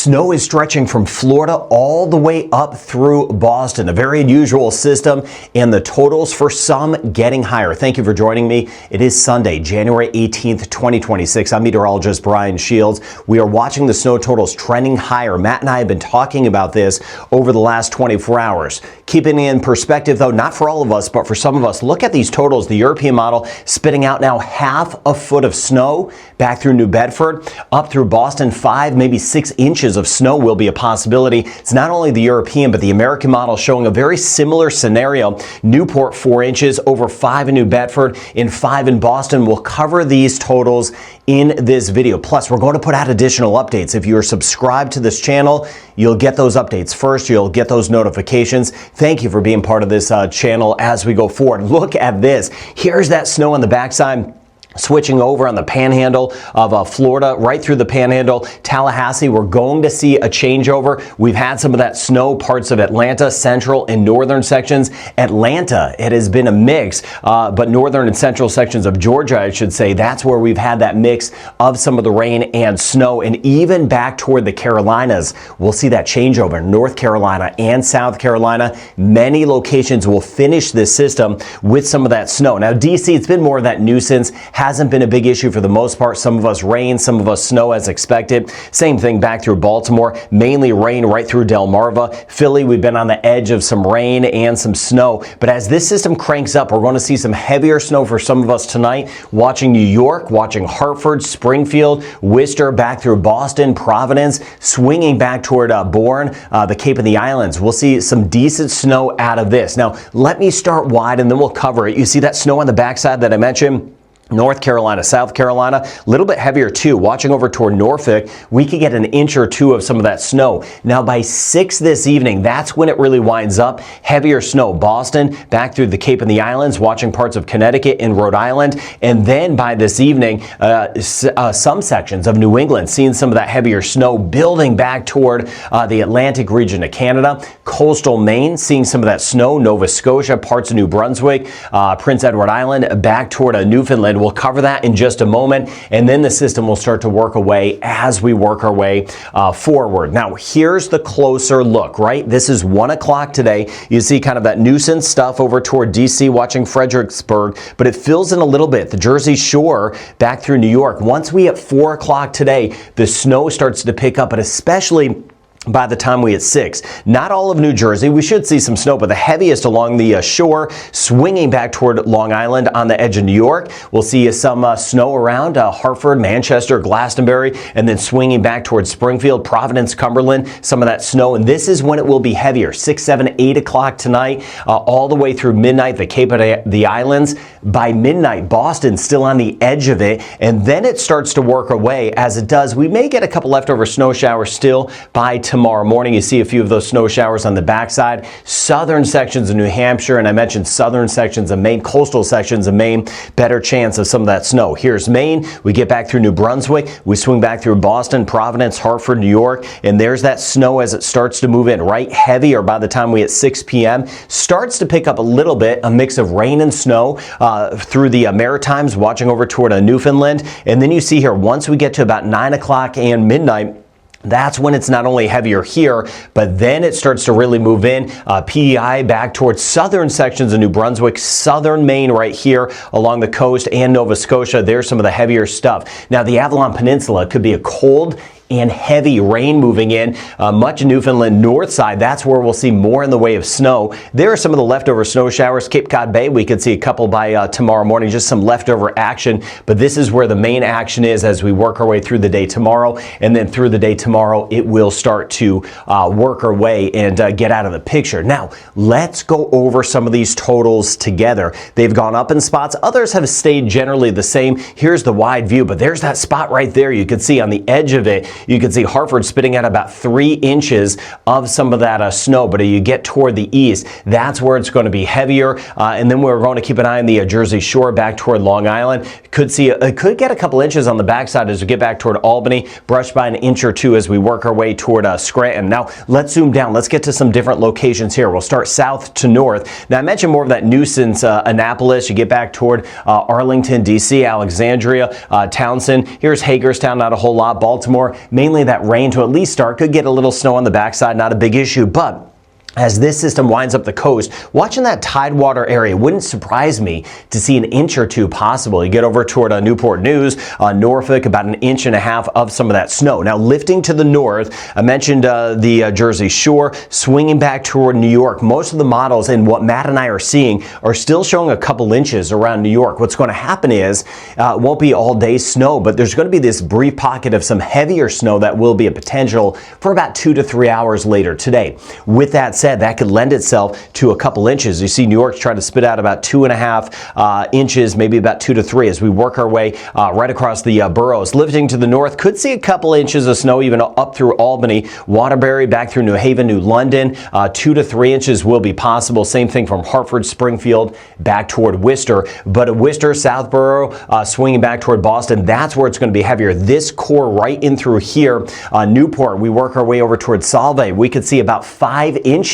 Snow is stretching from Florida all the way up through Boston. A very unusual system, and the totals for some getting higher. Thank you for joining me. It is Sunday, January 18th, 2026. I'm meteorologist Brian Shields. We are watching the snow totals trending higher. Matt and I have been talking about this over the last 24 hours. Keeping it in perspective, though, not for all of us, but for some of us, look at these totals. The European model spitting out now half a foot of snow back through New Bedford, up through Boston. 5, maybe 6 inches of snow will be a possibility. It's not only the European, but the American model showing a very similar scenario. Newport 4 inches, over 5 in New Bedford, and 5 in Boston. We'll cover these totals in this video. Plus, we're going to put out additional updates. If you're subscribed to this channel, you'll get those updates first. You'll get those notifications. Thank you for being part of this channel as we go forward. Look at this. Here's that snow on the backside. Switching over on the panhandle of Florida, right through the panhandle, Tallahassee, we're going to see a changeover. We've had some of that snow, parts of Atlanta, central and northern sections. Atlanta, it has been a mix, but northern and central sections of Georgia, I should say, that's where we've had that mix of some of the rain and snow. And even back toward the Carolinas, we'll see that changeover. North Carolina and South Carolina, many locations will finish this system with some of that snow. Now, DC, it's been more of that nuisance. Hasn't been a big issue for the most part. Some of us rain, some of us snow as expected. Same thing back through Baltimore, mainly rain right through Delmarva. Philly, we've been on the edge of some rain and some snow. But as this system cranks up, we're going to see some heavier snow for some of us tonight. Watching New York, watching Hartford, Springfield, Worcester, back through Boston, Providence, swinging back toward Bourne, the Cape and the Islands. We'll see some decent snow out of this. Now, let me start wide and then we'll cover it. You see that snow on the backside that I mentioned? North Carolina, South Carolina, a little bit heavier too. Watching over toward Norfolk, we could get an inch or two of some of that snow. Now by 6 this evening, that's when it really winds up. Heavier snow, Boston, back through the Cape and the Islands, watching parts of Connecticut and Rhode Island. And then by this evening, some sections of New England seeing some of that heavier snow building back toward the Atlantic region of Canada. Coastal Maine, seeing some of that snow. Nova Scotia, parts of New Brunswick, Prince Edward Island, back toward Newfoundland. We'll cover that in just a moment, and then the system will start to work away as we work our way forward. Now, here's the closer look, right? This is 1 o'clock today. You see kind of that nuisance stuff over toward DC, watching Fredericksburg, but it fills in a little bit. The Jersey Shore back through New York. Once we hit 4 o'clock today, the snow starts to pick up, but especially by the time we hit 6. Not all of New Jersey. We should see some snow, but the heaviest along the shore, swinging back toward Long Island on the edge of New York. We'll see some snow around Hartford, Manchester, Glastonbury, and then swinging back towards Springfield, Providence, Cumberland, some of that snow. And this is when it will be heavier, 6, 7, 8 o'clock tonight, all the way through midnight, the Cape of the Islands. By midnight, Boston still on the edge of it, and then it starts to work away. As it does, we may get a couple leftover snow showers still by tomorrow morning. You see a few of those snow showers on the backside. Southern sections of New Hampshire, and I mentioned southern sections of Maine, coastal sections of Maine, better chance of some of that snow. Here's Maine. We get back through New Brunswick. We swing back through Boston, Providence, Hartford, New York, and there's that snow as it starts to move in, right? Heavier by the time we hit 6 p.m. Starts to pick up a little bit, a mix of rain and snow through the Maritimes, watching over toward Newfoundland. And then you see here, once we get to about 9 o'clock and midnight, that's when it's not only heavier here, but then it starts to really move in. PEI back towards southern sections of New Brunswick, southern Maine right here along the coast, and Nova Scotia. There's some of the heavier stuff. Now, the Avalon Peninsula could be a cold and heavy rain moving in. Much of Newfoundland north side, that's where we'll see more in the way of snow. There are some of the leftover snow showers. Cape Cod Bay, we could see a couple by tomorrow morning, just some leftover action. But this is where the main action is as we work our way through the day tomorrow. And then through the day tomorrow, it will start to work our way and get out of the picture. Now, let's go over some of these totals together. They've gone up in spots. Others have stayed generally the same. Here's the wide view, but there's that spot right there. You can see on the edge of it, you can see Hartford spitting out about 3 inches of some of that snow, but as you get toward the east, that's where it's going to be heavier. And then we're going to keep an eye on the Jersey Shore back toward Long Island. Could get a couple inches on the backside as we get back toward Albany, brushed by an inch or two as we work our way toward Scranton. Now, let's zoom down. Let's get to some different locations here. We'll start south to north. Now, I mentioned more of that nuisance, Annapolis. You get back toward Arlington, D.C., Alexandria, Townsend. Here's Hagerstown, not a whole lot. Baltimore, mainly that rain to at least start. Could get a little snow on the backside, not a big issue, but as this system winds up the coast, watching that tidewater area, wouldn't surprise me to see an inch or two possible. You get over toward Newport News, Norfolk, about an inch and a half of some of that snow. Now lifting to the north, I mentioned the Jersey Shore, swinging back toward New York. Most of the models and what Matt and I are seeing are still showing a couple inches around New York. What's going to happen is it won't be all day snow, but there's going to be this brief pocket of some heavier snow that will be a potential for about 2 to 3 hours later today. With that said, that could lend itself to a couple inches. You see New York's trying to spit out about 2.5 inches, maybe about 2 to 3 as we work our way right across the boroughs. Lifting to the north, could see a couple inches of snow even up through Albany, Waterbury, back through New Haven, New London. 2 to 3 inches will be possible. Same thing from Hartford, Springfield, back toward Worcester. But at Worcester, Southborough, swinging back toward Boston, that's where it's going to be heavier. This core right in through here, Newport, we work our way over toward Solvay. We could see about 5 inches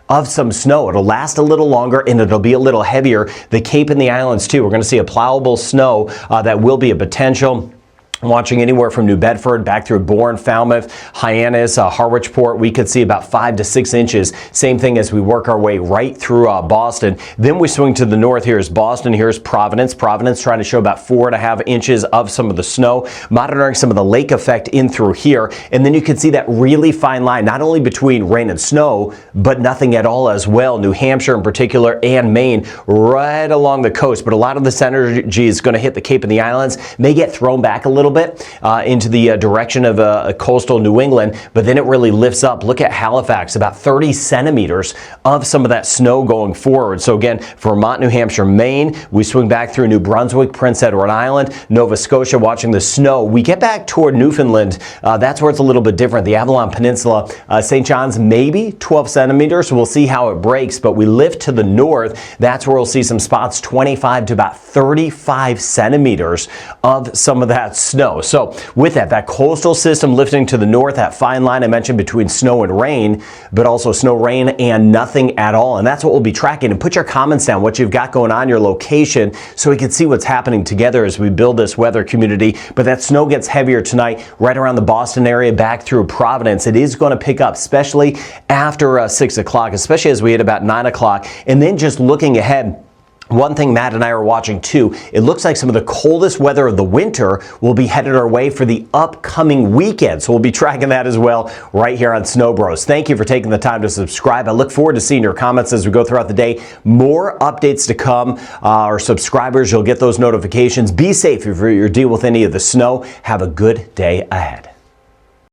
of some snow. It'll last a little longer and it'll be a little heavier. The Cape and the Islands too. We're going to see a plowable snow that will be a potential. Watching anywhere from New Bedford back through Bourne, Falmouth, Hyannis, Harwichport, we could see about 5 to 6 inches. Same thing as we work our way right through Boston. Then we swing to the north. Here's Boston. Here's Providence. Providence trying to show about 4.5 inches of some of the snow, monitoring some of the lake effect in through here. And then you can see that really fine line, not only between rain and snow, but nothing at all as well. New Hampshire in particular and Maine right along the coast. But a lot of this energy is going to hit the Cape and the Islands, may get thrown back a little bit into the direction of coastal New England, but then it really lifts up. Look at Halifax, about 30 centimeters of some of that snow going forward. So again, Vermont, New Hampshire, Maine, we swing back through New Brunswick, Prince Edward Island, Nova Scotia, watching the snow. We get back toward Newfoundland. That's where it's a little bit different. The Avalon Peninsula, St. John's, maybe 12 centimeters. We'll see how it breaks, but we lift to the north. That's where we'll see some spots 25 to about 35 centimeters of some of that snow. So with that coastal system lifting to the north, that fine line I mentioned between snow and rain, but also snow, rain, and nothing at all. And that's what we'll be tracking. And put your comments down, what you've got going on, your location, so we can see what's happening together as we build this weather community. But that snow gets heavier tonight, right around the Boston area, back through Providence. It is going to pick up, especially after 6 o'clock, especially as we hit about 9 o'clock. And then just looking ahead, one thing Matt and I are watching too, it looks like some of the coldest weather of the winter will be headed our way for the upcoming weekend. So we'll be tracking that as well right here on Snow Bros. Thank you for taking the time to subscribe. I look forward to seeing your comments as we go throughout the day. More updates to come. Our subscribers, you'll get those notifications. Be safe if you're dealing with any of the snow. Have a good day ahead.